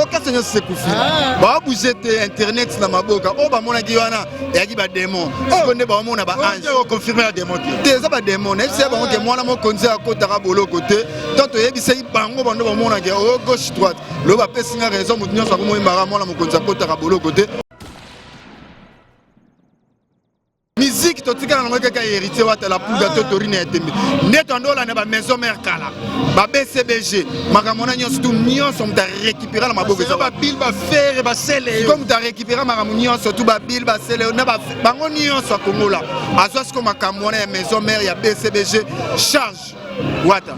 orchestre nyonso se kufi baabouge te internet na maboka oyo bamonaki wana eyaki bademon siko nde baomona baange confirme la démon te eza bademon nayebisa bango ke mwana mokonzi akotaka boloko te to toyebisaki bango bando bamonaki oyo gauche droite loyo bapesinga raison motu nyonso akomoyimbaka mwana mokonzi akotaka boloko te. Musique totika na ngaka héritier wata la pouga to torine etembe ndeto ndola na ba maison mère kala ba BCBG makamona nyonso tout nyonso mta récupérer na maboko ça ba bill ba faire ba sele comme ta récupérer makamona nyonso tout ba bill ba sele na ba bango nyonso kongola azwa siko makamona ya maison mère ya BCBG charge wata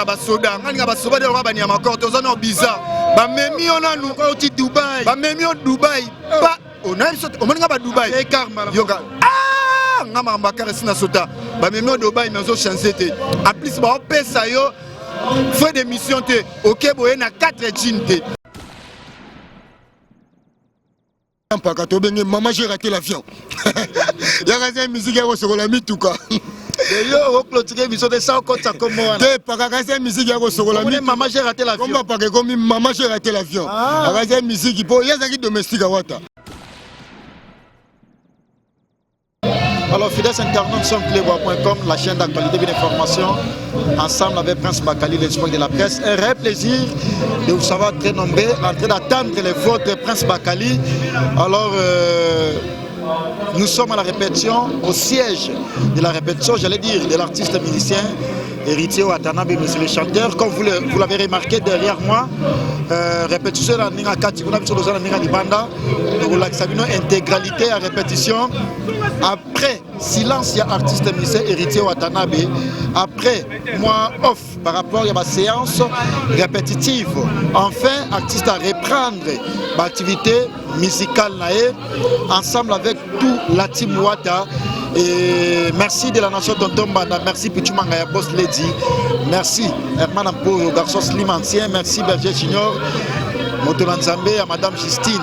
ba soda ngani ba soda de ba nyama ko to zano bizarre ba memi ona nu ko ti Dubai ba memi o Dubai ba on a sauté on va Dubaï yoga ah ngama mbakare sina sota ba memi o Dubaï mezo chancer te en plus ba pesa yo fait des missions te OK boye na 4 jeans te mpaka to benge maman j'ai raté l'avion yaka za musique ya kosokola mituka yo clôturer mission de ça comme ça comme moi te paka za musique ya kosokola mituka maman j'ai raté l'avion comme paka comme maman j'ai raté l'avion aka za musique po yazaki domestique wata. Alors, fidèles internautes, sur clébois.com, la chaîne d'actualité et d'information, ensemble avec Prince Bakali, l'espoir de la presse. Un réel plaisir de vous savoir très nombreux en train d'attendre les votes Prince Bakali. Alors, nous sommes à la répétition, au siège de la répétition, j'allais dire, de l'artiste musicien héritier Watanabe, monsieur le chanteur. Comme vous l'avez remarqué derrière moi, répétition la Ninga Kati, on a vu sur le Ninga Libanda, intégralité à répétition. Après silence, il y a artiste musicien héritier Watanabe. Après moi off par rapport à ma séance répétitive. Enfin, artiste à reprendre l'activité musicale ensemble avec tout la team Wata. Et merci de la nation Tonton Banda, merci Pichumanga Boss Lady, merci Herman Ampo, garçon Slim ancien, merci Berger Junior, Motolanzambe à Madame Justine,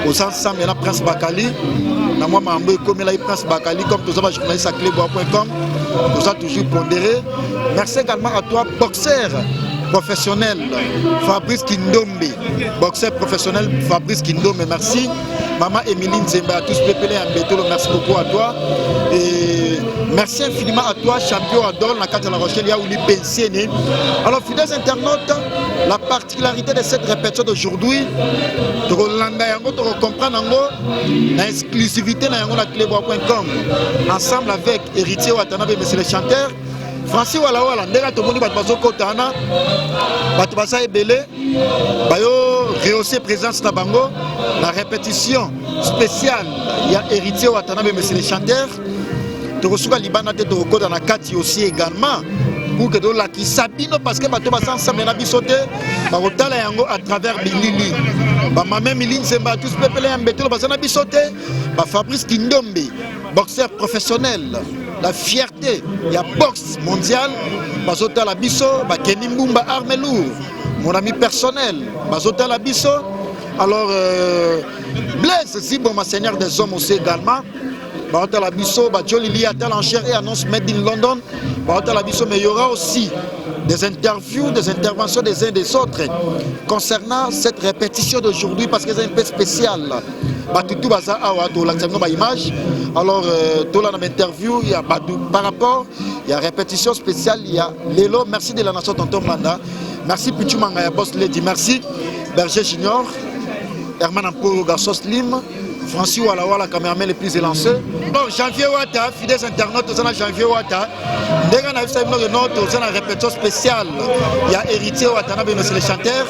au sens ensemble il y a Prince Bakali, na moi Mambo comme il y a Prince Bakali, comme tous les journalistes à clébois.com, nous avons toujours pondéré. Merci également à toi, boxeur professionnel Fabrice Kindombe, boxeur professionnel Fabrice Kindombe, merci. Maman Emeline Zemba, à tous pépélés en béton, merci beaucoup à toi. Et merci infiniment à toi, champion Adol, la carte de la Rochelle, où il est. Alors, fidèles internautes, la particularité de cette répétition d'aujourd'hui, de comprendre l'exclusivité de clébois.com, ensemble avec Héritier Watanabe, monsieur le chanteur. Francis Wala ndeka tomoni bato bazokotana bato basa ebele bayo rehausser présence na bango la répétition spéciale il y a héritier Watanabe monsieur le chanteur tokosuka libana te tokota na kati aussi également pour que la qui sabino parce que bato basa ensemble na bisote bakotala yango à travers bilili ba mama Miline Zemba tous pepele ya mbetelo basa na bisote ba Fabrice Kindombe boxeur professionnel. La fierté, il y a boxe mondiale, Bazota Labisso, Kenny Mbumba Armelou, mon ami personnel, Bazota Labisso. Alors, Blaise, si bon, ma seigneur des hommes aussi également, Bazota Labisso, Jolly Liatal en chair et annonce Made in London, Bazota Labisso, mais il y aura aussi des interviews, des interventions des uns des autres concernant cette répétition d'aujourd'hui parce que c'est un peu spécial. Batutu baza awa to l'examen ba image. Alors to la interview il y a par rapport il y a répétition spéciale il y a Lelo merci de la nation Tonton Manda. Merci Pichumanga ya Boss Lady, merci Berger Junior, Herman Ampo garçon Slim, Francis Wala caméraman le plus élancé. Donc janvier Wata, fidèles internautes au janvier Wata. Dès qu'on a vu ça une note au la répétition spéciale. Il y a héritier Watanabe monsieur le chanteur.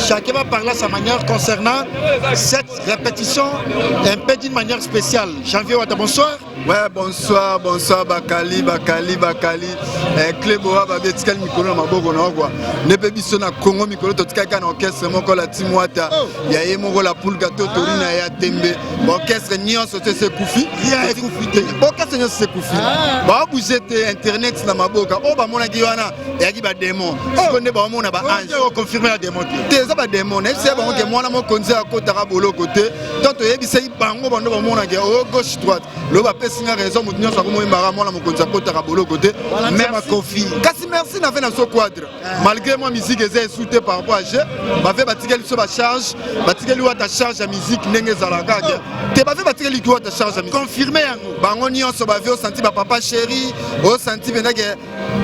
Chacun va parler à sa manière concernant cette répétition un peu d'une manière spéciale. Janvier Wata, bonsoir. Ouais, bonsoir Bakali. Clébois babetikali mikolo na maboko na kwa. Nepe biso na Congo mikolo totikaka na orchestre moko la team Wata. Ya ye moko la poule gato torina ya tembe. Orchestre nyonso se kufi. Orchestre nyonso se kufi. Ba bouger te internet na maboka o ba mona ki wana ya ki ba démon konde ba mona ba ange o confirmer la démon te za ba démon et c'est bon que mwana mo konza ko tara bolo côté tant to yebi sei bango bando ba mona ke o gauche droite lo ba pesinga raison mutnyo sa ko mo mara mwana mo konza ko tara bolo côté même Kofi kasi merci na fait na so quadre malgré moi musique est soutée par rapport à jeu ba fait batikeli so ba charge batikeli wa ta charge ya musique ndenge zalaka te ba fait batikeli ki wa ta charge ya musique confirmer yango bango nyonso ba fait senti ba papa chéri o senti benake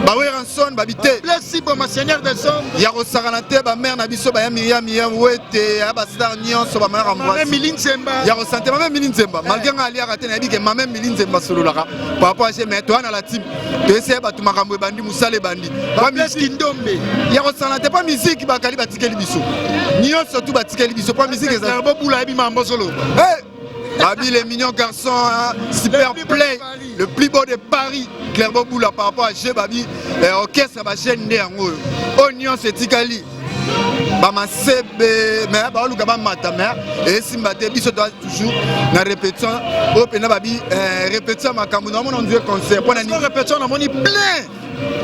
ba weranson ba bité blessé pour ma seigneur des hommes ya ko sakana te ba mère na biso ba ya Miriam wete ya ba star nyonso ba mara mbwa même Miline Zemba ya ko senti même Miline Zemba malgré ngali ya te na bi ke même Miline Zemba sololaka par rapport à chez mais toi na la team to essayer ba tu makambo bandi musale bandi ba musique ndombe ya ko sakana te pas musique ba kali batikeli biso nyonso tout batikeli biso pas musique ça ba bula bi mambo solo Babi les mignons garçons, hein, super play, le plus beau de Paris, Clairement Boula par rapport à G Babi, orchestre ba chaîne néango, Oignon c'est Tikali, Bama Sebe, mais ba luka ba mata mais et si mbate biso doit toujours na répétition, au pena Babi répétition makambo na mon Dieu concert, pour na répétition na moni plein.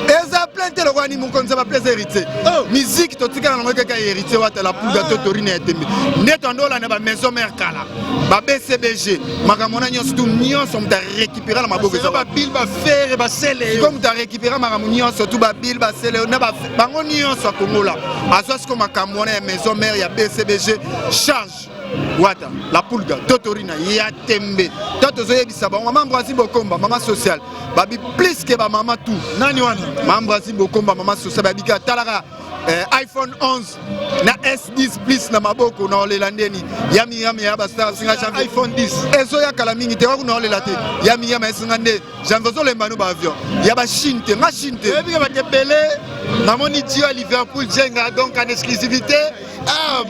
Eza plein de roi mon konza ba plaisir hérité. Musique to tika na ngaka hérité wa la pouga to torine etembe. Neto ndola na ba maison mère kala. Ba BCBG, makamona nyonso tout nyonso mta récupérer la maboko za ba bil ba faire ba sele. Comme ta récupérer makamona nyonso tout ba bil ba sele na ba bango nyonso kongola. Aso ko makamona ya maison mère ya BCBG charge. Wata la pulga totorina ya tembe toto zoyebisa ba maman Brazil bokomba maman social babi plus que ba maman tout nani wana maman Brazil bokomba maman social babi ka talaka iPhone 11 na S10 plus na maboko na olela ndeni yami ya ba star singa janvier iPhone 10 ezo ya kala mingi te ko na olela te yami singa nde janvier zo lemba no ba avion ya ba Chine te ma Chine te ebi ba tebele na moni dio à Liverpool jenga donc en exclusivité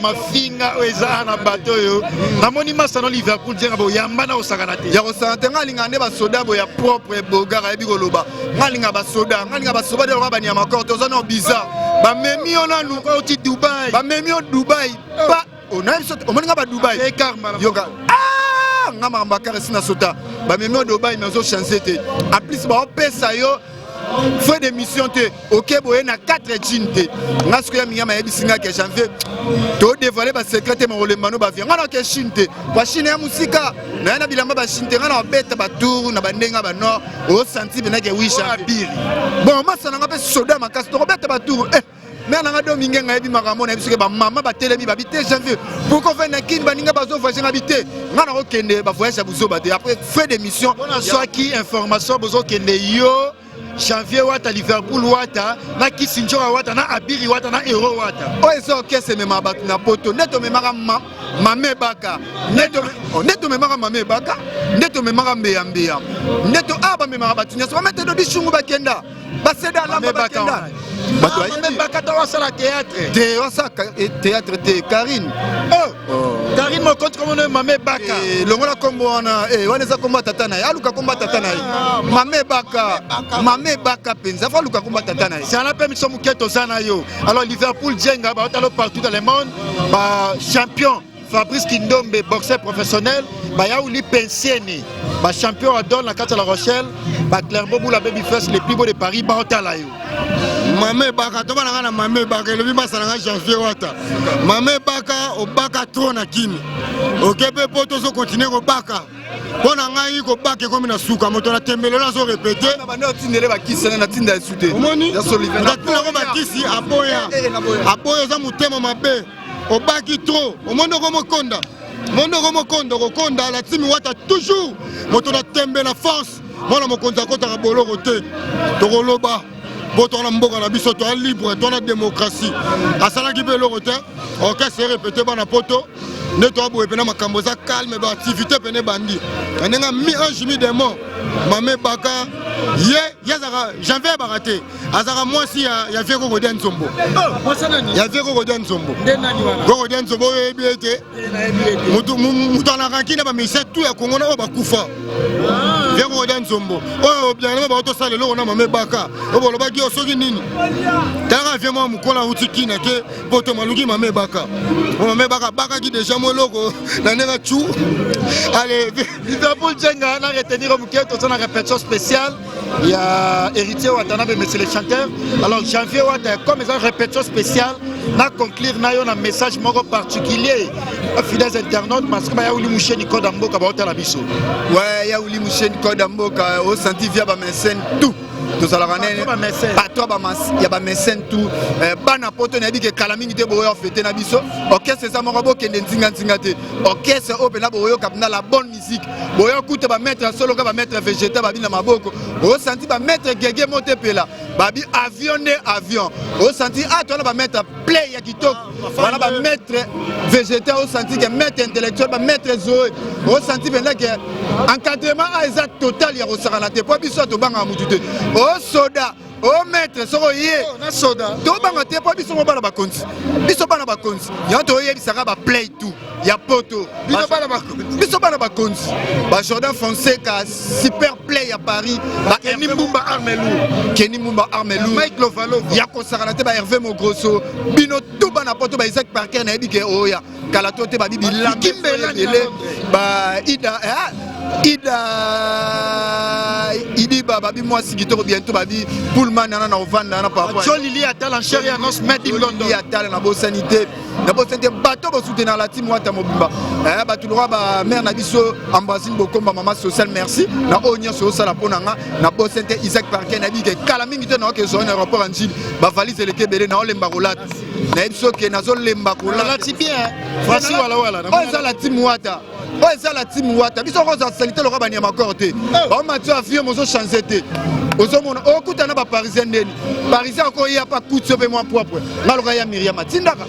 ma finga oza na bateau yo na moni masa no Liverpool jenga bo yamba na osakana te ya osante ngalinga ne ba soda bo ya propre bogara ebi koloba ngalinga ba soda de ba banya makor to zano bizarre ba memi ona nu ko ti Dubai ba memi o Dubai ba ona biso o moni nga ba Dubai e karma yoga ngama mbakare sina sota ba memi o Dubai mezo chancer te en plus ba pesa yo fait des missions te OK boye na 4 jeans te ngasko ya minyama yebisinga ke janvier to dévoiler ba secret te molembano ba vient ngana ke Chine te ba Chine ya musika na bilamba ba Chine te ngana beta ba tour na bandenga ba nord o senti bena ke wisha biri bon masa na ngape soda makasi to beta ba tour mais on a domingue ngabi makamona biso ba mama ba telemi ba bité janvier pourquoi faire na kin baninga bazo voyager ngabité ngana ko kende ba voyage buzo ba après fait des missions on a soit qui information bozo kende yo janvier wata Liverpool wata na Kisinjora wata na Abiri wata na Euro wata o eso kese me mabatu na poto neto me mara mame baka neto me mara mame baka neto me mara mbeyambeya neto aba me mara batu nyasa mete do bishungu bakenda baseda la bakenda bato mame baka to wasala théâtre te wasaka théâtre te Karine Karine mo compte comme on mame baka longola kombo wana waneza komba tata na aluka komba tata na mame baka penza fa luka komba tata na c'est la permission muketo zana yo alors Liverpool jenga ba otalo partout dans le monde ba champion Fabrice Kindombe boxeur professionnel ba yaouli pensieni ba champion adon la carte à La Rochelle ba Clermont Boula Baby First les plus beaux de Paris ba otala yo Mame baka to bana na mame baka le bima salanga janvier wata mame baka o baka trop na kini okepe poto zo continuer ko baka pona ngai ko baka comme na suka moto na tembele na zo répéter na bando tindele ba kisana na tinda sute omoni ya solive na ko ba kisi aboya za mutema mabe o baki trop omondo ko mokonda ko konda la timi wata toujours moto na tembe na force mona mokonza ko ta boloko te to koloba boto na mboka na biso to libre to na démocratie asala ki be loko te OK c'est répété bana poto ne to boye pena makambo za calme ba activité pene bandi ndenga mi ange mi démon mame baka yazaka janvier baraté azaka mwasi ya vieko ko den zombo ya vieko ko den zombo ko den zombo ebiete mutu na rankina ba mise tout ya Congo na ba kufa viens koda nzombo oyo bien ba to sala lo na mame baka obolo ba gyo soki nini tara vient moi mukola utiki na ke poto maluki mame baka baka ki déjà moloko na nega chu allez Liverpool Djenga na retenir au bouquet dans une répétition spéciale. Il y a héritier Watanabe monsieur le chanteur. Alors janvier Wata comme une répétition spéciale na conclure na un message moko particulier aux fidèles internautes parce que ba ya uli mouché Nico Damboka ba hôtel Abisso. Ouais, ya uli mouché Nico Damboka au senti via ba mécène tout. Tout ça la ranene pas trop ba il y a ba mécène tout bana poto na bi ke kalamingi te boyo fêter na biso. OK c'est ça moko bo kende nzinga te. OK c'est open na boyo kapna la bonne musique. Boyo kuta ba mettre solo ka ba mettre végétal ba bi na maboko. O senti ba mettre gege mote pela. Ba bi avion. O senti toi ba mettre play ya kitoko. Voilà ba mettre végétal o senti que mettre intellectuel ba mettre zoé. O senti ben là que encadrement a exact total ya rosara te po biso to banga mutu te. O soda o maître soko ye na soda to banga te po biso bana ba konti. Biso bana ba konti. Ya to ye bisaka ba play tout. Ya poto. Biso bana ba konti. Ba Jordan Fonseca super play à Paris. Ba Kenny Mumba Armelou. Mike Lovalo. Ya kosara te ba Hervé Mogrosso. Bino tout bana poto ba Isaac Parker na bike oya. Kala to te ba bibi Kimbele ba Idi babi moi sigito bientôt babi Pullman na ovanda na papa Jolili Atal en chérie annonce made in London. Atal na bo sanité bateau bo soutenir la team Wata Mobimba bato droit ba mère na biso ambassine bokomba mama social merci na onya so sala ponanga na bo santé Isaac Parker na bi ke kala mingi te na ke so na rapport en Chine ba valise le kebele na olemba rolat na biso ke na zo lemba rolat Ti bien. Voici wala. on ça la team Wata. Oh, c'est la team Wata. Ils sont en salité le rabat Niama Corté. On m'a dit à vie, on m'a changé. Aux hommes, on coûte un pas parisien. Parisien, encore il n'y a pas coûte sur moi propre. Malgré Myriam Tindaka.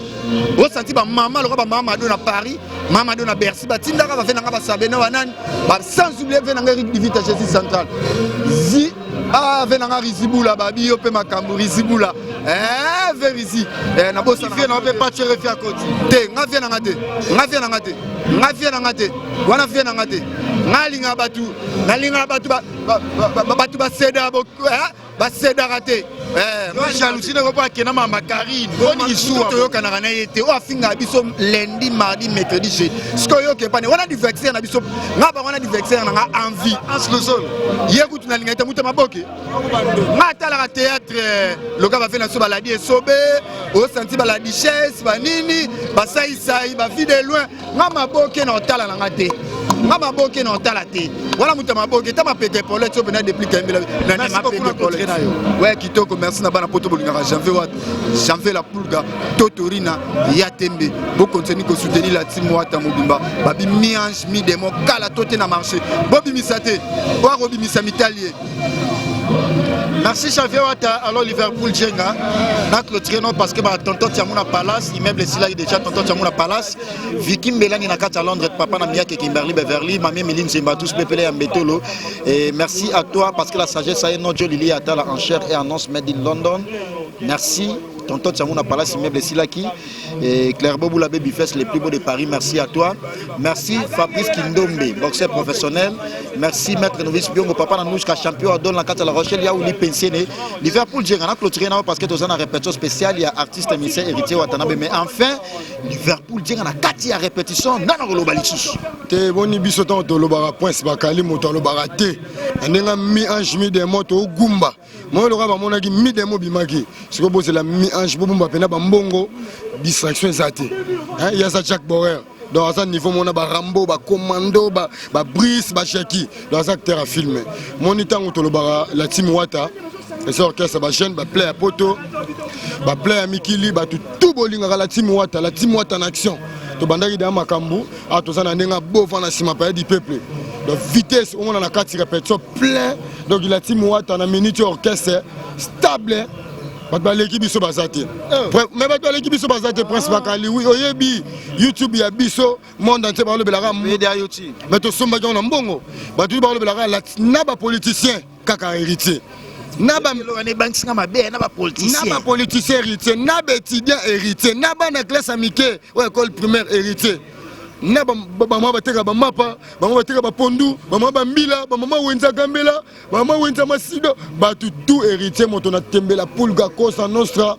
Au senti, maman, le rabat Mamadou à Paris, Mamadou à Bercy, Tindaka va faire un sabena wanan. Sans oublier, venir à vite à Jésus Central. Zi, venir Rizibula, Babi, Ope Makambu, Rizibula. Vérizi. Na bossa na peut pas tirer à côté. Te, nga vient ngate. Wana vient ngate. Ngalinga batu ba seda ba seda raté. Jalousie ne pas que na mama Karine. Boni isuwa to kana na yete. O afinga biso lundi, mardi, mercredi, jeudi. Skoyo ke pane. Wana di vexer na biso. Ngaba wana di vexer na nga envie. As le sol. Yekutu na linga ita muta maboke. Ngata la théâtre le gars va faire na so baladi et sobe. O senti baladi chaise, ba nini, ba sai ba vie de loin. Ngama boke na otala na ngate. Ngama boke na otala te. Wala muta maboke ta mapeke polette so bena depuis kambela. Na mapeke polette. Ouais, kitoko merci na bana poto bolingaka janvier la pulga totorina ya tembe bo continue ko soutenir la team Wata Mobimba babi miange mi demo kala toté na marché bobi misate bo robi misamitalien. Merci Xavier Wata. Alors Liverpool Djenga notre traîneau parce que tonton Tiamuna Palace immeuble Sila déjà tonton Tiamuna Palace Vicky Mbelani na kati à Londres papa na Miyake Kimberly Beverly mamie Miline Zemba tous pepele ya Mbetolo et merci à toi parce que la sagesse a notre Jolili Atal en chair et annonce made in London. Merci tonton Tiamuna Palace immeuble Silaki et Claire Bobou la Baby Fest les plus beaux de Paris. Merci à toi. Merci Fabrice Kindombe boxeur professionnel. Merci maître Novice Biongo papa na nouska champion à Don la carte à la Rochelle ya ouli pensionné. Liverpool Djenga na clôturé na parce que tous en répétition spéciale il y a artiste émissaire héritier Watanabe mais enfin Liverpool Djenga na kati ya répétition na ngoloba lisusu. Te boni biso to lobara point bakali moto lobara te. Ndenga mi ange mi de moto gumba. Moi le raba monaki mi de mo bimaki. Siko bo c'est la mi ange bobumba pena ba mbongo distraction zate. Hein il y a ça Jack Borer. Dans un niveau, on a Rambo, Commando, Brice, Chaki, dans un acteur à filmer. Mon état, la team Wata, et c'est orchestre, chaîne, play à Poto, play à Mikili, tout bowling à la team Wata en action. To bandaki dans Makambu, à tous en a beau vent sima du peuple. Donc vitesse, on a 4 répétitions plein. Donc la team Wata en a minute orchestre stable. L'équipe est basée. Mais l'équipe est basée Prince Bakali. Oui, oyebi YouTube ya biso monde entier parle de la ram. Mais to somba on mbongo. Ba tu parle de la ram na ba politicien kaka héritier. Na ba banks na mabe na ba politicien. Na ba politicien héritier, na ba étudiant héritier, na ba na classe amitié ou école primaire héritier. na bamama bateka bamapa bamama bateka bapondu bamama bambila bamama wenza gambela bamama wenza masido batu tout héritier moto na tembela pulga kosa nostra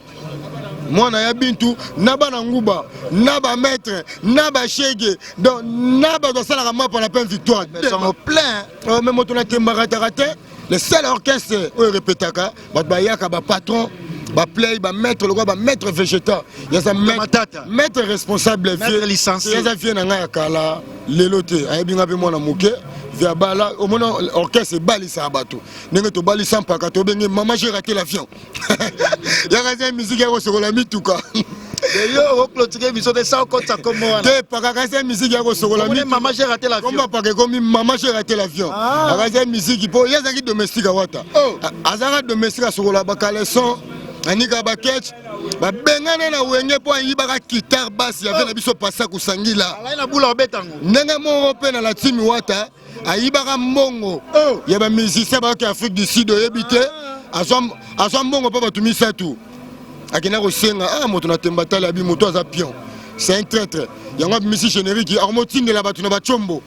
mwana ya bintu na bana nguba na ba maître na ba chege donc na ba dosala ka mapa na plein victoire sont plein mais moto na tembaka te le seul orchestre oyo répétaka bato bayaka ba patron ba play ba maître le ba maître végétal ya sa maître responsable maître licencié ya sa vie na nga ya kala lelo te ayebinga pe mwana moke via bala au moins orchestre balisa bato ndenge to balisa mpaka to benge maman j'ai raté l'avion ya kaza musique ya kosokola mituka yo clôturer biso de ça comme ça comme moi te paka kaza musique ya kosokola mituka maman j'ai raté l'avion comme paka comme maman j'ai raté l'avion kaza musique po ya zaki domestique wata azara domestique sokola bakale son anika baketch babengana na wenge po ayibaka guitare basse ya na biso passa kusangila ala na bula obetango ndenge moko pe na la timi wata ayibaka mbongo ya ba musicien ba Afrique du Sud oyebite azwa mbongo pa batu misatu akina ko senga moto na tembatala ya bi moto aza pion c'est un traître yango misi générique armotindela batu na bachombo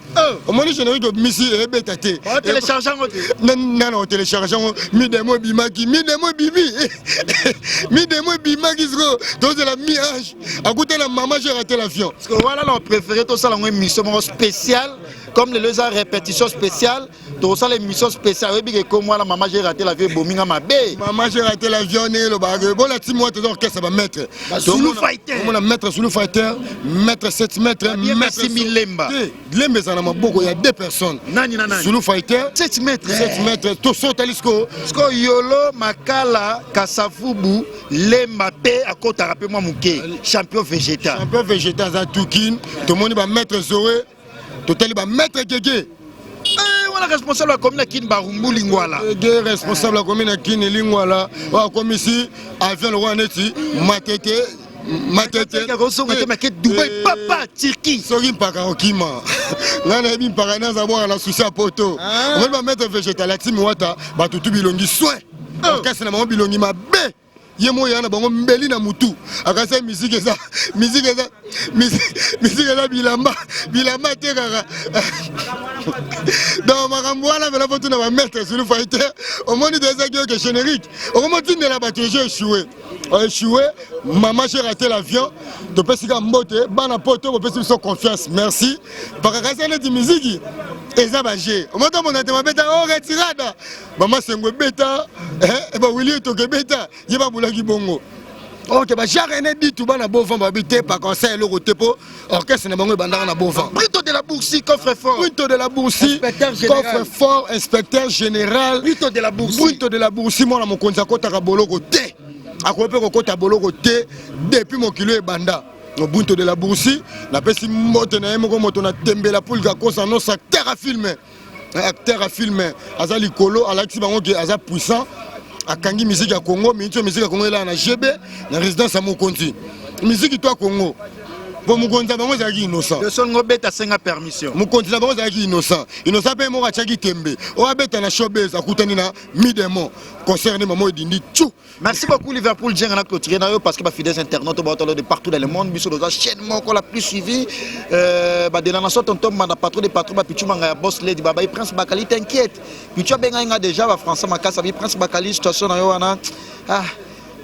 omoni générique misi ebeta te téléchargeant non téléchargeant mi demo bimaki zro donc de la mi-âge écoutez la maman j'ai raté l'avion parce que voilà notre préféré tout ça la émission spéciale comme les autres répétitions spéciales tout ça l'émission spéciale et bien comme moi la maman j'ai raté l'avion bominga mabe maman j'ai raté l'avion né le bague bon la team moi toujours qu'est-ce ça va mettre Soulou Fighter on a mettre Soulou Fighter mettre 7 mètres mettre 6000 lemba lemba ça na maboko il y a deux personnes nani Soulou Fighter 7 mètres tout saute à l'isco yolo makala kasafubu lemba pe à côté rappel moi muke champion végétal za Toukin tout le monde va mettre Zoé total va mettre Gege on a responsable la commune Kin Barumbu Lingwala responsable la commune Kin Lingwala wa comme ici avion le roi neti matete Dubaï papa Turquie soki mpaka okima ngana yebi mpaka naza bwana na souci à poto on va mettre végétal la timi wata batutu bilongi soin okasi na bango bilongi mabe ye moya na bango mbeli na mutu akasa musique eza bilamba te kaka donc makambo wana vela foto na ba maître Soulou Fighter omoni déjà que générique okomotindela bato j'ai échoué maman j'ai raté l'avion topesika mbote bana poto bopesi biso confiance merci bakakasa neti musique eza baje omoto mona te mabeta retirada mama sengo beta ba wili to beta yeba bulaki bongo ok ba jarene dit tout bana bon vent babité par conseil le rotepo orchestre na bango bandana na bon vent Brito de la Boursie coffre fort inspecteur général Brito de la Boursie moi na mokonza kota ka boloko te akope ko kota boloko te depuis mon kilo e banda Bunto de la Boursie na pesi moto na yemo moto na tembela pulga kosa no acteur à filmer azali kolo alaki bango ke aza puissant akangi musique ya Congo minto musique ya Congo là na GB na résidence à Mokonzi musique toi Congo pour Mokonzi bango zaki innocent de son ngobeta senga permission Mokonzi bango zaki innocent pe mo achaki tembe o abeta na showbiz akutani na midemo concerné maman dindi tchou. Merci beaucoup Liverpool Djengana clôturé parce que fidèles internautes de partout dans le monde biso dans chaîne moko la plus suivie de la nation tonton manda patron de patron ba pichu manga boss lady baba Prince Bakali t'inquiète pichu benga déjà ba français makasa bi Prince Bakali situation na yo wana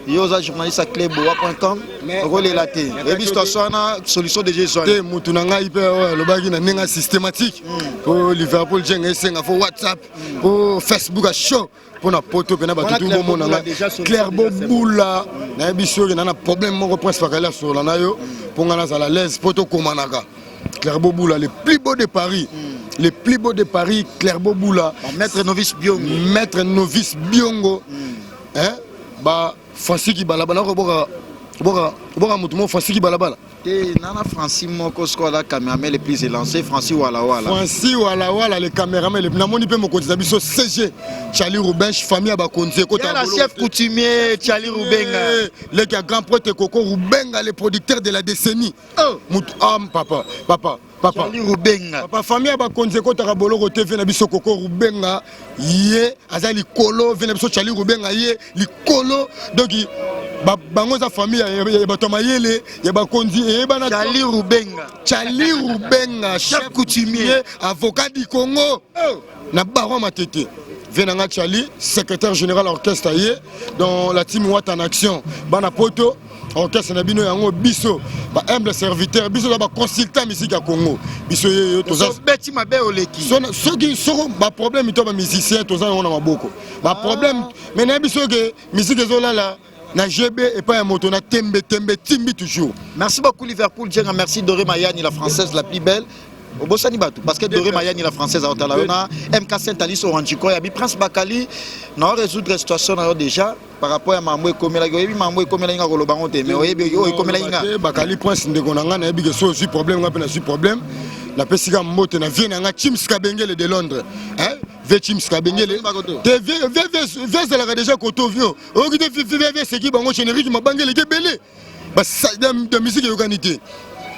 yoza journaliste à cleboa.com rôle la té et situation na solution de Jésus te mutu na ngai pe le bagi na ninga systématique pour Liverpool Djenga senga pour WhatsApp pour Facebook à show pour na poto pena ba tutu mo monanga Clairbo Boula na biso na problème moko Prince Bakali sur la na yo pour ngana za la l'aise poto komanaka Clairbo Boula le plus beau de Paris Clairbo Boula maître novice Biongo hein ba Franciki balabala boka mutumo Franciki balabala te nana Francis moko skola cameraman le plus élancé Francis wala le cameraman le namoni pe mokonzi biso CG Charlie Roubench famille ba konzi kota la chef coutumier Charlie Roubenga le grand prêtre Coco Roubenga le producteur de la décennie papa Charlie Roubenga papa famille ba konzi kota boloko TV na biso Coco Roubenga ye azali kolo vena biso Charlie Roubenga ye likolo donc bango za famille ya bato mayele ya bakonzi eyebana Charlie Rubenga chef coutumier avocat du Congo na baron matete venanga Charlie secrétaire général orchestre dans la team Watt en action bana poto orchestre na bino yango biso ba humble serviteur biso ba consultant musique ya Congo biso yeyo toza beti mabe oleki soki soko ba problème to ba musicien toza na maboko ba problème mais na biso ke musique ezolala na GB et pas un moto na tembe timbi toujours. Merci beaucoup Liverpool Djenga, merci Doré Mayani la française la plus belle. Obosani Batou parce que Doré Mayani la française à Otalaona, MK Saint-Alice Oranchiko ya bi Prince Bakali na résoudre la situation déjà par rapport à Mamou Komela Goyebi Mamou Komela Inga Kolobango te mais oyebi Komela Inga Bakali Prince Ndegonanga na bi ke so aussi problème ngapena su problème la pesika mote na vie na nga Chims Kabengele de Londres hein Chims Kabengele te vie la déjà koto vio o ki te vie c'est qui bango générique mabangele ke belé ba ça de musique yokanité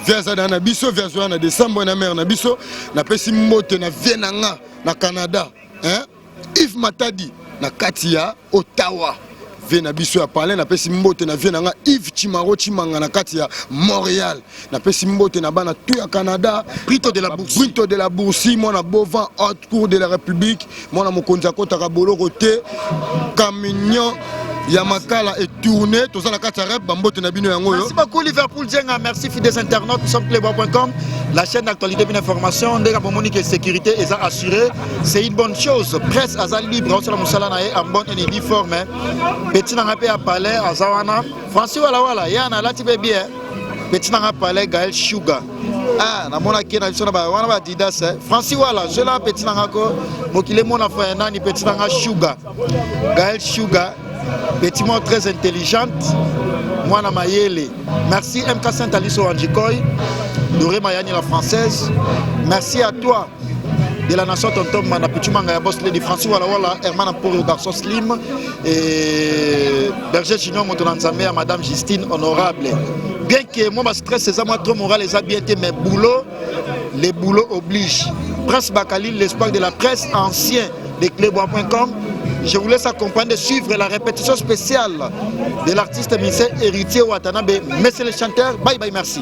vers na biso vers na décembre na mer na biso na pesi mote na vie na nga na Canada hein Yves Matadi na Katia Ottawa na biso ya parler na pesi mbote na vie na nga Yves Chimaro Chimanga na Katia Montréal na pesi mbote na bana tout ya Canada Brito de la Boursi mona Bovan haute cour de la République mona mokonza kota kabolo côté camion Yamakala est tourné, tout ça la carte rap, bambote na bino yango yo. Merci beaucoup Liverpool Djenga, merci fidèles internautes, nous sommes playboy.com, la chaîne d'actualité et d'information, ndeka bomoni que sécurité est assurée, c'est une bonne chose. Presse azal libre, on se la musala na en bonne et due forme. Petit na ngapé à palais azawana, Francis wala yana lati bébé. Petit na ngapé Gaël Sugar. Ah, na mona ki na biso na ba wana ba Didas. Francis wala, je la petit na ngako, mokile mona fa nani petit na nga Sugar. Gaël Sugar. Petit mot très intelligente, moi na mayele. Merci MK Saint-Alice Oranjikoy, Doré Mayani la française. Merci à toi de la nation Tonton Manapitu Manga Boss Lady Francis Wala Herman pour le garçon Slim et Berger Chignon Motonanzame à Madame Justine Honorable. Bien que moi ma stress c'est ça moi trop moral les a bien été mais les boulots obligent. Prince Bakali l'espoir de la presse ancien de Clébois.com. Je vous laisse accompagner de suivre la répétition spéciale de l'artiste ministère héritier Watanabe. Messieurs les chanteurs, bye bye, merci.